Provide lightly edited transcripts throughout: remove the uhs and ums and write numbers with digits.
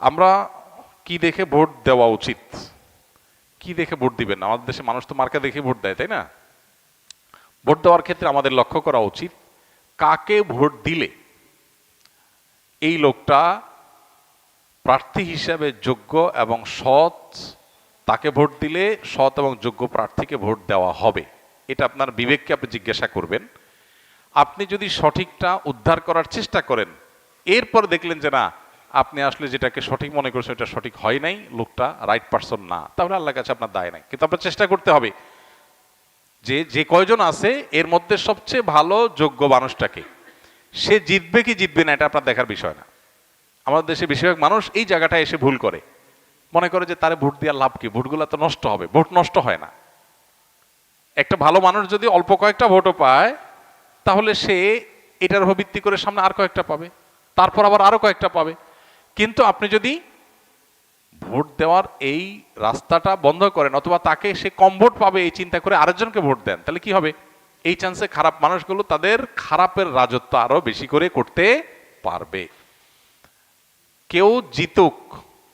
আমরা কি দেখে ভোট দেওয়া উচিত, কি দেখে ভোট দিবেন? আমাদের দেশে মানুষ তো মার্কা দেখে ভোট দেয়, তাই না? ভোট দেওয়ার ক্ষেত্রে আমাদের লক্ষ্য করা উচিত কাকে ভোট দিলে এই লোকটা প্রার্থী হিসেবে যোগ্য এবং সৎ, তাকে ভোট দিলে সৎ এবং যোগ্য প্রার্থীকে ভোট দেওয়া হবে। এটা আপনার বিবেককে আপনি জিজ্ঞাসা করবেন। আপনি যদি সঠিকটা উদ্ধার করার চেষ্টা করেন, এরপর দেখলেন যে না, আপনি আসলে যেটাকে সঠিক মনে করছেন এটা সঠিক হয় নাই, লোকটা রাইট পারসন না, তাহলে আল্লাহর কাছে আপনার দায় নাই। কিন্তু আপনার চেষ্টা করতে হবে যে যে কয়জন আছে এর মধ্যে সবচেয়ে ভালো যোগ্য মানুষটাকে, সে জিতবে কি জিতবে না এটা আপনার দেখার বিষয় না। আমাদের দেশে বেশিরভাগ মানুষ এই জায়গাটায় এসে ভুল করে, মনে করে যে তারে ভোট দেওয়ার লাভ কি, ভোটগুলো তো নষ্ট হবে। ভোট নষ্ট হয় না। একটা ভালো মানুষ যদি অল্প কয়েকটা ভোটও পায়, তাহলে সে এটার উপর ভিত্তি করে সামনে আর কয়েকটা পাবে, তারপর আবার আরো কয়েকটা পাবে। কিন্তু আপনি যদি ভোট দেওয়ার এই রাস্তাটা বন্ধ করেন, অথবা তাকে সে কম ভোট পাবে এই চিন্তা করে আরেকজনকে ভোট দেন, তাহলে কি হবে? এই চান্সে খারাপ মানুষগুলো তাদের খারাপের রাজত্ব আরো বেশি করে করতে পারবে। কেউ জিতুক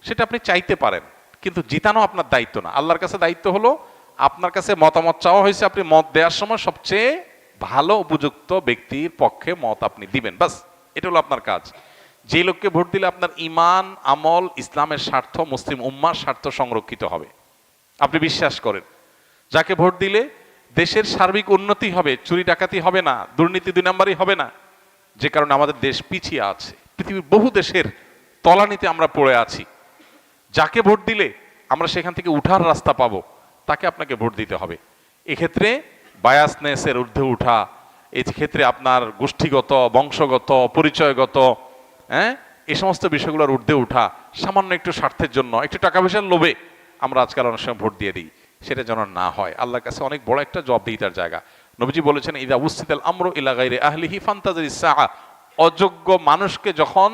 সেটা আপনি চাইতে পারেন, কিন্তু জিতানো আপনার দায়িত্ব না। আল্লাহর কাছে দায়িত্ব হলো আপনার কাছে মতামত চাওয়া হয়েছে, আপনি মত দেওয়ার সময় সবচেয়ে ভালো উপযুক্ত ব্যক্তির পক্ষে মত আপনি দিবেন, বাস। এটা হলো আপনার কাজ। যে লোককে ভোট দিলে আপনার ইমান, আমল, ইসলামের স্বার্থ, মুসলিম উম্মার স্বার্থ সংরক্ষিত হবে, আপনি বিশ্বাস করেন। যাকে ভোট দিলে দেশের সার্বিক উন্নতি হবে, চুরি ডাকাতি হবে না, দুর্নীতি দুই নাম্বারই হবে না, যে কারণে আমাদের দেশ পিছিয়ে আছে, পৃথিবীর বহু দেশের তলানিতে আমরা পড়ে আছি। যাকে ভোট দিলে আমরা সেখান থেকে উঠার রাস্তা পাবো, তাকে আপনাকে ভোট দিতে হবে। এক্ষেত্রে বায়াসনেসের ঊর্ধ্বে উঠা, এই ক্ষেত্রে আপনার গোষ্ঠীগত, বংশগত, পরিচয়গত, এই সমস্ত বিষয়গুলোর ঊর্ধ্বে উঠা, সামান্য একটু স্বার্থের জন্য, একটু টাকা পয়সার লোভে আমরা আজকাল অনেক সময় ভোট দিয়ে দিই, সেটা যেন না হয়। আল্লাহর কাছে অনেক বড় একটা জবাবদিহিতার জায়গা। নবীজি বলেছেন, ইদা উসিতাল আমরু ইলা গায়রি আহলিহি ফান্তাজিরিস সাআ। অযোগ্য মানুষকে যখন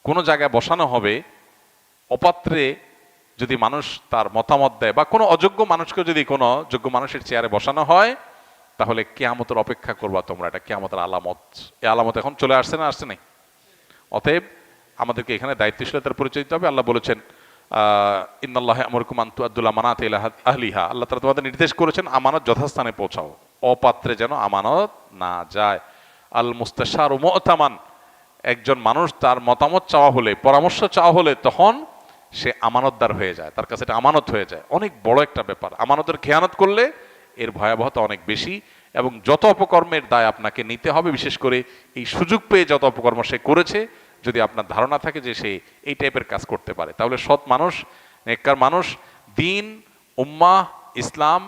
কোনো জায়গায় বসানো হবে, অপাত্রে যদি মানুষ তার মতামত দেয়, বা কোনো অযোগ্য মানুষকে যদি কোনো যোগ্য মানুষের চেয়ারে বসানো হয়, তাহলে কিয়ামতের অপেক্ষা করবা তোমরা। এটা কিয়ামতের আলামত। এই আলামত এখন চলে আসছে না আসছে নাই? অতএব আমাদেরকে এখানে দায়িত্বশীলতার পরিচয় দিতে হবে। আল্লাহ বলেছেন, ইন্নাল্লাহা ইয়ামুরুকুম আন তুআদ্দুল আমানাতি ইলা আহলিহা। আল্লাহ তাআলা তোমাদের নির্দেশ করেছেন আমানত যথাস্থানে পৌঁছাও, অপাত্রে যেন আমানত না যায়। আল মুস্তাশারু মু'তামান। একজন মানুষ তার মতামত চাওয়া হলে, পরামর্শ চাওয়া হলে, তখন সে আমানতদার হয়ে যায়, তার কাছে এটা আমানত হয়ে যায়। অনেক বড় একটা ব্যাপার। আমানতের খেয়ানত করলে এর ভয়াবহতা অনেক বেশি, এবং যত অপকর্মের দায় আপনাকে নিতে হবে, বিশেষ করে এই সুযোগ পেয়ে যত অপকর্ম সে করেছে, যদি আপনার ধারণা থাকে যে সে এই টাইপের কাজ করতে পারে, তাহলে সৎ মানুষ, নেককার মানুষ, দিন, উম্মাহ, ইসলাম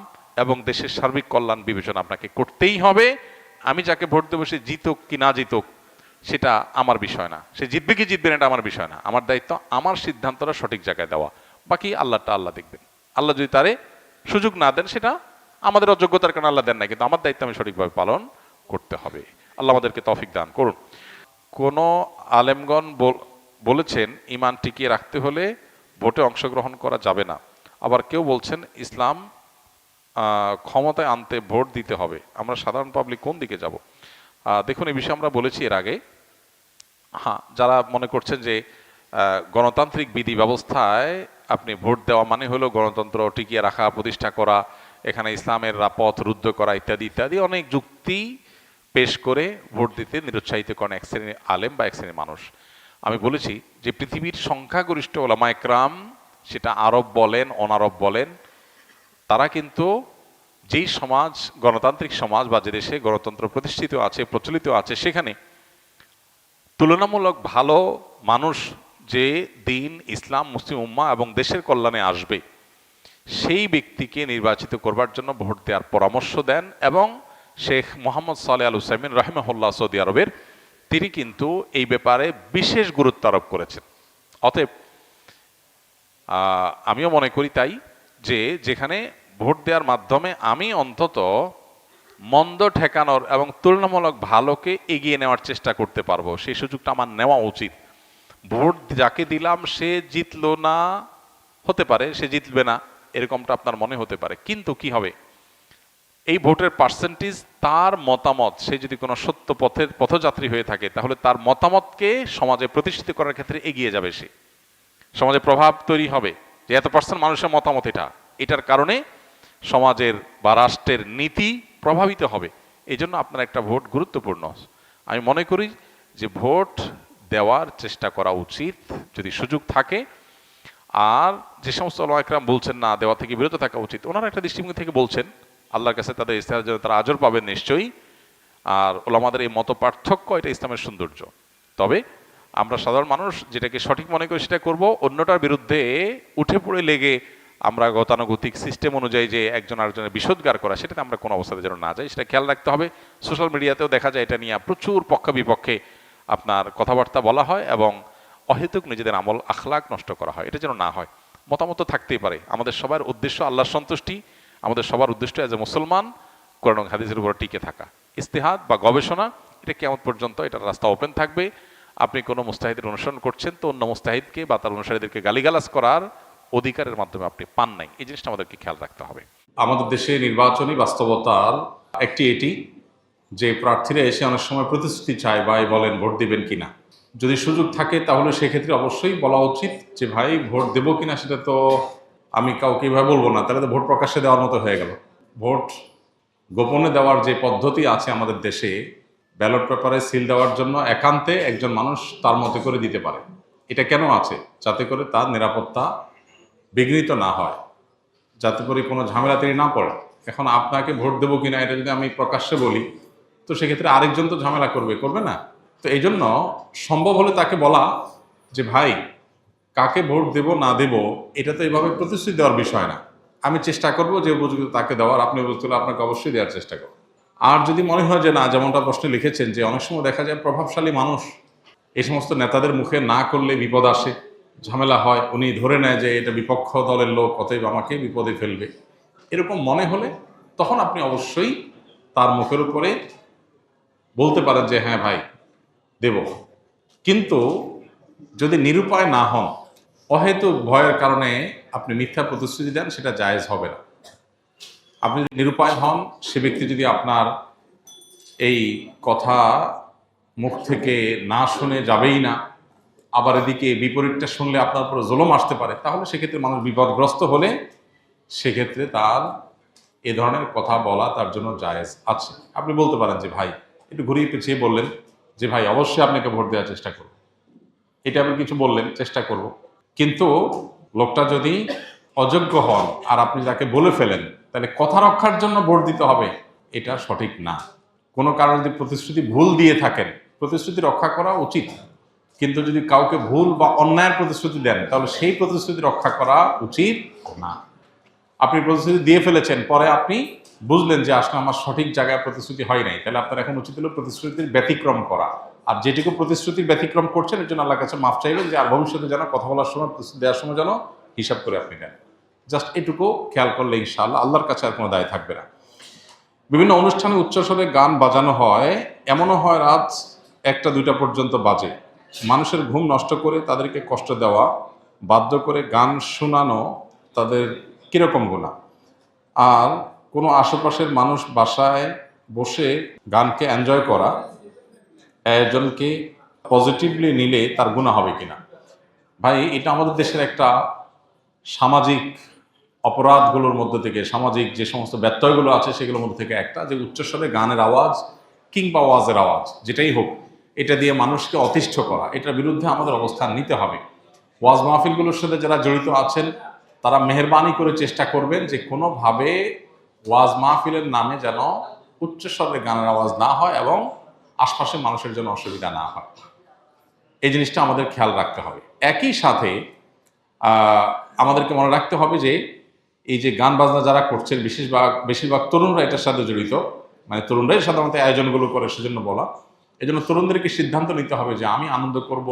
এবং দেশের সার্বিক কল্যাণ বিবেচনা আপনাকে করতেই হবে। আমি যাকে ভোট দেবো সে জিতুক কি না জিতুক সেটা আমার বিষয় না, সে জিতবে কি জিতবে না এটা আমার বিষয় না। আমার দায়িত্ব আমার সিদ্ধান্তটা সঠিক জায়গায় দেওয়া, বাকি আল্লাহটা আল্লাহ দেখবেন। আল্লাহ যদি তারে সুযোগ না দেন, সেটা আমাদের অযোগ্যতার কারণে আল্লাহ দেন না, কিন্তু আমার দায়িত্ব আমি সঠিকভাবে পালন করতে হবে। আল্লাহ আমাদেরকে তৌফিক দান করুন। কোন আলেমগণ বলেছেন ঈমান টিকিয়ে রাখতে হলে ভোটে অংশগ্রহণ করা যাবে না। আবার কেউ বলছেন ইসলাম ক্ষমতায় আনতে ভোট দিতে হবে। আমরা সাধারণ পাবলিক কোন দিকে যাব? দেখুন, এই বিষয়ে আমরা বলেছি এর আগে। হ্যাঁ, যারা মনে করছেন যে গণতান্ত্রিক বিধি ব্যবস্থায় আপনি ভোট দেওয়া মানে হলো গণতন্ত্র টিকিয়ে রাখা, প্রতিষ্ঠা করা, এখানে ইসলামের পথ রুদ্ধ করা, ইত্যাদি ইত্যাদি অনেক যুক্তি পেশ করে ভোট দিতে নিরুৎসাহিত করেন এক শ্রেণীর আলেম বা এক শ্রেণীর মানুষ। আমি বলেছি যে পৃথিবীর সংখ্যাগরিষ্ঠ ওলামা একরাম, সেটা আরব বলেন অনারব বলেন, তারা কিন্তু যেই সমাজ, গণতান্ত্রিক সমাজ বা যে দেশে গণতন্ত্র প্রতিষ্ঠিত আছে, প্রচলিত আছে, সেখানে তুলনামূলক ভালো মানুষ যে দিন, ইসলাম, মুসলিম উম্মাহ এবং দেশের কল্যাণে আসবে, সেই ব্যক্তিকে নির্বাচিত করবার জন্য ভোট দেওয়ার পরামর্শ দেন। এবং শেখ মোহাম্মদ সালেহ আল হুসাইমিন রাহিমাহুল্লাহ, সৌদি আরবের, তিনি কিন্তু এই ব্যাপারে বিশেষ গুরুত্ব আরোপ করেছেন। অতএব আমিও মনে করি তাই, যে যেখানে ভোট দেওয়ার মাধ্যমে আমি অন্তত মন্দ ঠেকানোর এবং তুলনামূলক ভালোকে এগিয়ে নেওয়ার চেষ্টা করতে পারবো, সেই সুযোগটা আমার নেওয়া উচিত। ভোট যাকে দিলাম সে জিতলো না, হতে পারে সে জিতবে না, এরকমটা আপনার মনে হতে পারে, কিন্তু কি হবে, এই ভোটের পার্সেন্টেজ, তার মতামত, সে যদি কোনো সত্য পথের পথযাত্রী হয়ে থাকে, তাহলে তার মতামতকে সমাজে প্রতিষ্ঠিত করার ক্ষেত্রে এগিয়ে যাবে সে। সমাজে প্রভাব তৈরি হবে যে এত পার্সেন্ট মানুষের মতামত এটার কারণে সমাজের বা রাষ্ট্রের নীতি প্রভাবিত হবে। এই জন্য আপনার একটা ভোট গুরুত্বপূর্ণ। আমি মনে করি যে ভোট দেওয়ার চেষ্টা করা উচিত যদি সুযোগ থাকে। আর যে সমস্ত ওলামা একরাম বলছেন না দেওয়া থেকে বিরত থাকা উচিত, ওনারা একটা দৃষ্টিভঙ্গি থেকে বলছেন, আল্লাহর কাছে তাদের ইস্তেহারের জন্য তারা আজর পাবেন নিশ্চয়ই। আর ওলামাদের এই মত পার্থক্য এটা ইসলামের সৌন্দর্য। তবে আমরা সাধারণ মানুষ যেটাকে সঠিক মনে করি সেটা করব, অন্যটার বিরুদ্ধে উঠে পড়ে লেগে আমরা গতানুগতিক সিস্টেম অনুযায়ী যে একজন আরেকজনের বিশোধগার করা, সেটাতে আমরা কোনো অবস্থাতে যেন না যাই সেটা খেয়াল রাখতে হবে। সোশ্যাল মিডিয়াতেও দেখা যায় এটা নিয়ে প্রচুর পক্ষ বিপক্ষে আপনার কথাবার্তা বলা হয় এবং অহেতুক নিজেদের আমল আখলাক নষ্ট করা হয়, এটা যেন না হয়। মতামত থাকতেই পারে, আমাদের সবার উদ্দেশ্য আল্লাহর সন্তুষ্টি, আমাদের সবার উদ্দেশ্য এজ এ মুসলমান কোরআন ও হাদিসের উপর টিকে থাকা। ইস্তেহাদ বা গবেষণা এটা কিয়ামত পর্যন্ত এটার রাস্তা ওপেন থাকবে। আপনি কোনো মুস্তাহিদের অনুসরণ করছেন তো অন্য মুস্তাহিদকে বা তার অনুসারীদেরকে গালিগালাজ করার অধিকারের মাধ্যমে আপনি পান নাই, এই জিনিসটা আমাদেরকে খেয়াল রাখতে হবে। আমাদের দেশে নির্বাচনী বাস্তবতার একটি এটি যে প্রার্থীরা এসে অনেক সময় প্রতিশ্রুতি চায় ভাই বলেন ভোট দিবেন কিনা। যদি সুযোগ থাকে তাহলে সেক্ষেত্রে অবশ্যই বলা উচিত যে ভাই ভোট দেবো কিনা সেটা তো আমি কাউকে এভাবে বলবো না, তাহলে তো ভোট প্রকাশ্যে দেওয়ার মতো হয়ে গেল। ভোট গোপনে দেওয়ার যে পদ্ধতি আছে আমাদের দেশে, ব্যালট পেপারে সিল দেওয়ার জন্য একান্তে একজন মানুষ তার মতো করে দিতে পারে। এটা কেন আছে? যাতে করে তার নিরাপত্তা বিঘ্নিত না হয়, যাতে করে কোনো ঝামেলা তিনি না পড়ে। এখন আপনাকে ভোট দেবো কিনা এটা যদি আমি প্রকাশ্যে বলি তো সেক্ষেত্রে আরেকজন তো ঝামেলা করবে না। তো এই জন্য সম্ভব হলে তাকে বলা যে ভাই কাকে ভোট দেব না দেব এটা তো এইভাবে প্রতিশ্রুতি দেওয়ার বিষয় না, আমি চেষ্টা করব যে উপযুক্ত তাকে দেওয়ার, আপনি উপযুক্ত হলে আপনাকে অবশ্যই দেওয়ার চেষ্টা করব। আর যদি মনে হয় যে না, যেমনটা প্রশ্নে লিখেছেন যে অনেক সময় দেখা যায় প্রভাবশালী মানুষ এই সমস্ত নেতাদের মুখে না করলে বিপদ আসে, ঝামেলা হয়, উনি ধরে নেয় যে এটা বিপক্ষ দলের লোক অতএব আমাকে বিপদে ফেলবে, এরকম মনে হলে তখন আপনি অবশ্যই তার মুখের উপরে বলতে পারেন যে হ্যাঁ ভাই দেব। কিন্তু যদি নিরুপায় না হন, অহেতুক ভয়ের কারণে আপনি মিথ্যা প্রতিশ্রুতি দেন, সেটা জায়েজ হবে না। আপনি যদি নিরুপায় হন, সে ব্যক্তি যদি আপনার এই কথা মুখ থেকে না শুনে যাবেই না, আবার এদিকে বিপরীতটা শুনলে আপনার উপরে জুলুম আসতে পারে, তাহলে সেক্ষেত্রে মানুষ বিপদগ্রস্ত হলে সেক্ষেত্রে তার এ ধরনের কথা বলা তার জন্য জায়েজ আছে। আপনি বলতে পারেন যে ভাই, একটু ঘুরিয়ে পেঁচিয়ে বললেন যে ভাই অবশ্যই আপনাকে ভোট দেওয়ার চেষ্টা করব, এটা আপনি কিছু বললেন চেষ্টা করব। কিন্তু লোকটা যদি অযোগ্য হন আর আপনি তাকে বলে ফেলেন, তাহলে কথা রক্ষার জন্য ভোট দিতে হবে, এটা সঠিক না। কোনো কারণে যদি প্রতিশ্রুতি ভুল দিয়ে থাকেন, প্রতিশ্রুতি রক্ষা করা উচিত, কিন্তু যদি কাউকে ভুল বা অন্যায়ের প্রতিশ্রুতি দেন তাহলে সেই প্রতিশ্রুতি রক্ষা করা উচিত না। আপনি প্রতিশ্রুতি দিয়ে ফেলেছেন, পরে আপনি বুঝলেন যে আসলে আমার সঠিক জায়গায় প্রতিশ্রুতি হয় নাই, তাহলে আপনার এখন উচিত হলো প্রতিশ্রুতির ব্যতিক্রম করা। আর যেটুকু প্রতিশ্রুতির ব্যতিক্রম করছেন এর জন্য আল্লাহর কাছে মাফ চাইবেন, যে আর ভবিষ্যতে যেন কথা বলার সময়, প্রতিশ্রুতি দেওয়ার সময় যেন হিসাব করে আপনি নেন। জাস্ট এটুকু খেয়াল করলে ইনশাআল্লাহ আল্লাহর কাছে আর কোনো দায় থাকবে না। বিভিন্ন অনুষ্ঠানে উচ্চস্বরে গান বাজানো হয়, এমনও হয় রাত 1টা 2টা পর্যন্ত বাজে। মানুষের ঘুম নষ্ট করে তাদেরকে কষ্ট দেওয়া, বাধ্য করে গান শোনানো তাদের কিরকম গুনাহ? আর কোনো আশেপাশের মানুষ বাসায় বসে গানকে এনজয় করা আয়োজনকে পজিটিভলি নিলে তার গুনাহ হবে কিনা? ভাই, এটা আমাদের দেশের একটা সামাজিক অপরাধগুলোর মধ্যে থেকে, সামাজিক যে সমস্ত ব্যত্যয়গুলো আছে সেগুলোর মধ্যে থেকে একটা, যে উচ্চস্বরে গানের আওয়াজ কিংবা ওয়াজের আওয়াজ যেটাই হোক, এটা দিয়ে মানুষকে অতিষ্ঠ করা, এটার বিরুদ্ধে আমাদের অবস্থান নিতে হবে। ওয়াজ মাহফিলগুলোর সাথে যারা জড়িত আছেন তারা মেহেরবানি করে চেষ্টা করবেন যে কোনোভাবে ওয়াজ মাহফিলের নামে যেন উচ্চস্বরে গানের আওয়াজ না হয় এবং আশপাশের মানুষের জন্য অসুবিধা না হয়। এই জিনিসটা আমাদের খেয়াল রাখতে হবে। একই সাথে আমাদেরকে মনে রাখতে হবে যে এই যে গান বাজনা যারা করছেন, বেশিরভাগ তরুণরা এটার সাথে জড়িত, মানে তরুণরাই সাধারণত আয়োজনগুলো করে, সেজন্য বলা। এই জন্য তরুণদেরকে সিদ্ধান্ত নিতে হবে যে আমি আনন্দ করব,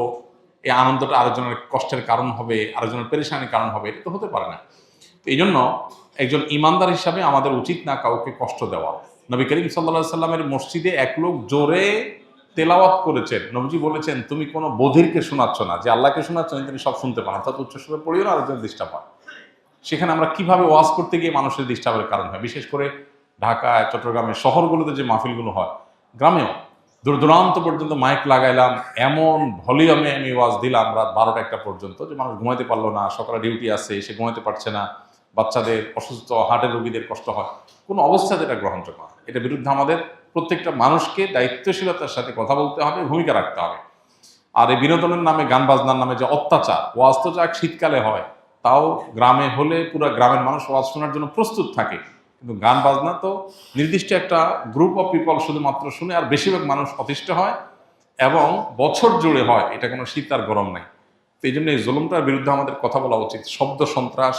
এই আনন্দটা আরেকজনের কষ্টের কারণ হবে, আরেকজনের পেরেশানির কারণ হবে, এটা তো হতে পারে না। এই জন্য একজন ইমানদার হিসাবে আমাদের উচিত না কাউকে কষ্ট দেওয়া। নবী করিম সাল্লাল্লাহু সাল্লামের মসজিদে এক লোক জোরে তেলাওয়াত করেছেন, নবীজি বলেছেন তুমি কোনো বধিরকে শোনাচ্ছ না, যে আল্লাহকে শোনাচ্ছ তিনি সব শুনতে পান, অর্থাৎ উচ্চস্বরে পড়িও না, আরেকজন ডিস্টার্ব হয়। সেখানে আমরা কিভাবে ওয়াজ করতে গিয়ে মানুষের ডিস্টার্বের কারণ হয়, বিশেষ করে ঢাকায়, চট্টগ্রামের শহরগুলোতে যে মাহফিলগুলো হয়, গ্রামেও দূর দূরান্ত পর্যন্ত মাইক লাগাইলাম, এমন ভলিউমে আমি ওয়াজ দিলাম রাত 12টা-1টা পর্যন্ত যে মানুষ ঘুমাইতে পারলো না, সকালে ডিউটি আছে, সে ঘুমাইতে পারছে না, বাচ্চাদের অসুস্থ, হার্টের রোগীদের কষ্ট হয়, কোনো অবস্থাতে এটা গ্রহণযোগ্য না। এটার বিরুদ্ধে আমাদের প্রত্যেকটা মানুষকে দায়িত্বশীলতার সাথে কথা বলতে হবে, ভূমিকা রাখতে হবে। আর এই বিনোদনের নামে, গান বাজনার নামে যে অত্যাচার, ওয়াজ তো যাক শীতকালে হয়, তাও গ্রামে হলে পুরো গ্রামের মানুষ ওয়াজ শোনার জন্য প্রস্তুত থাকে, কিন্তু গান বাজনা তো নির্দিষ্ট একটা গ্রুপ অফ পিপল শুধুমাত্র শুনে, আর বেশিরভাগ মানুষ অতিষ্ঠ হয় এবং বছর জুড়ে হয়, এটা কোনো শীত আর গরম নাই। তো এই জন্য এই জুলুমটার বিরুদ্ধে আমাদের কথা বলা উচিত। শব্দ সন্ত্রাস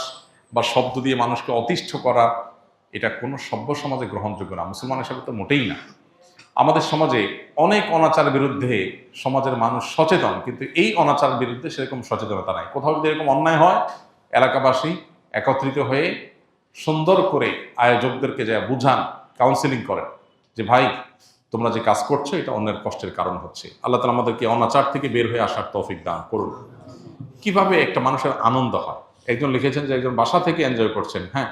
বা শব্দ দিয়ে মানুষকে অতিষ্ঠ করা, এটা কোনো সভ্য সমাজে গ্রহণযোগ্য না, মুসলমান হিসাবে তো মোটেই না। আমাদের সমাজে অনেক অনাচারের বিরুদ্ধে সমাজের মানুষ সচেতন, কিন্তু এই অনাচারের বিরুদ্ধে সেরকম সচেতনতা নাই। কোথাও যদি এরকম অন্যায় হয়, এলাকাবাসী একত্রিত হয়ে সুন্দর করে আয়োজকদেরকে যা বুঝান, কাউন্সিলিং করেন যে ভাই তোমরা যে কাজ করছো এটা অন্যের কষ্টের কারণ হচ্ছে। আল্লাহ তাআলা আমাদেরকে অনাচার থেকে বের হয়ে আসার তৌফিক দান করুন। কিভাবে একটা মানুষের আনন্দ হয়? একজন লিখেছেন যে একজন বাসা থেকে এনজয় করছেন। হ্যাঁ,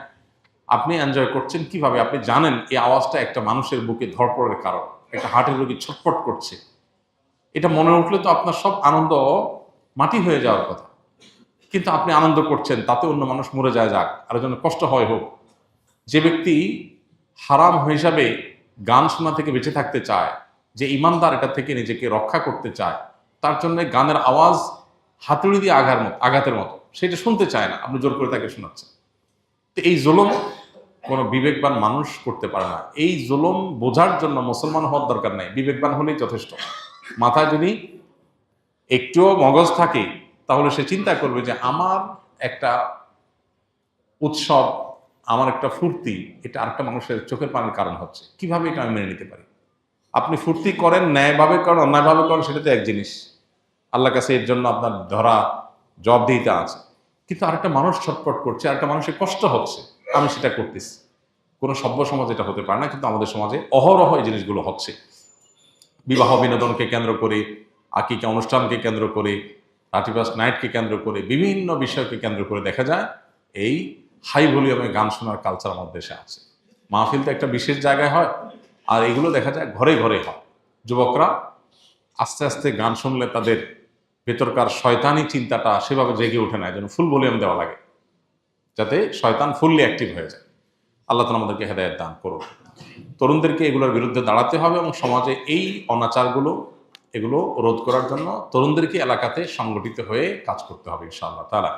আপনি এনজয় করছেন কিভাবে? আপনি জানেন এই আওয়াজটা একটা মানুষের বুকে ধড়পড়ের কারণ, একটা হার্টের রোগী ছটফট করছে। এটা মনে উঠলে তো আপনার সব আনন্দ মাটি হয়ে যাওয়ার কথা, কিন্তু আপনি আনন্দ করছেন, তাতে অন্য মানুষ মরে যায়, যাক, আরেকজনের কষ্ট হয় হোক। যে ব্যক্তি হারাম হিসাবে গান শোনা থেকে বেঁচে থাকতে চায়, যে ইমানদার এটা থেকে নিজেকে রক্ষা করতে চায়, তার জন্য গানের আওয়াজ হাতুড়ি দিয়ে আঘাতের মতো, সেটা শুনতে চায় না, আপনি জোর করে তাকে শোনাচ্ছেন। তো এই জুলুম কোনো বিবেকবান মানুষ করতে পারে না। এই জুলুম বোঝার জন্য মুসলমান হওয়ার দরকার নাই, বিবেকবান হলেই যথেষ্ট। মাথায় যদি একটুও মগজ থাকে, তাহলে সে চিন্তা করবে যে আমার একটা উৎসব, আমার একটা ফুর্তি, এটা আরেকটা মানুষের চোখের পানির কারণ হচ্ছে, কিভাবে এটা আমি মেনে নিতে পারি? আপনি ফুর্তি করেন, ন্যায়ভাবে করেন, অন্যায়ভাবে করেন, সেটা তো এক জিনিস, আল্লাহর কাছে এর জন্য আপনার ধরা জবাবদিহিতা আছে। কিন্তু আরেকটা মানুষ ছটফট করছে, আরেকটা মানুষের কষ্ট হচ্ছে, আমি সেটা করতেছি, কোনো সভ্য সমাজ এটা হতে পারে না। কিন্তু আমাদের সমাজে অহরহ এই জিনিসগুলো হচ্ছে। বিবাহ বিনোদনকে কেন্দ্র করে, আকিকা অনুষ্ঠানকে কেন্দ্র করে, 31st নাইটকে কেন্দ্র করে, বিভিন্ন বিষয়কে কেন্দ্র করে দেখা যায় এই হাই ভলিউমে গান শোনার কালচার আমাদের দেশে আছে। মাহফিল তো একটা বিশেষ জায়গায় হয়, আর এগুলো দেখা যায় ঘরে ঘরে হয়। যুবকরা আস্তে আস্তে গান শুনলে তাদের ভেতরকার শয়তানি চিন্তাটা সেভাবে জেগে ওঠে না, যেন ফুল ভলিউম দেওয়া লাগে, যাতে শয়তান ফুললি অ্যাক্টিভ হয়ে যায়। আল্লাহ তাআলা আমাদেরকে হেদায়েত দান করুন। তরুণদেরকে এগুলোর বিরুদ্ধে দাঁড়াতে হবে এবং সমাজে এই অনাচারগুলো এগুলো রোধ করার জন্য তরুণদেরকে এলাকাতে সংগঠিত হয়ে কাজ করতে হবে ইনশাআল্লাহ তাআলা।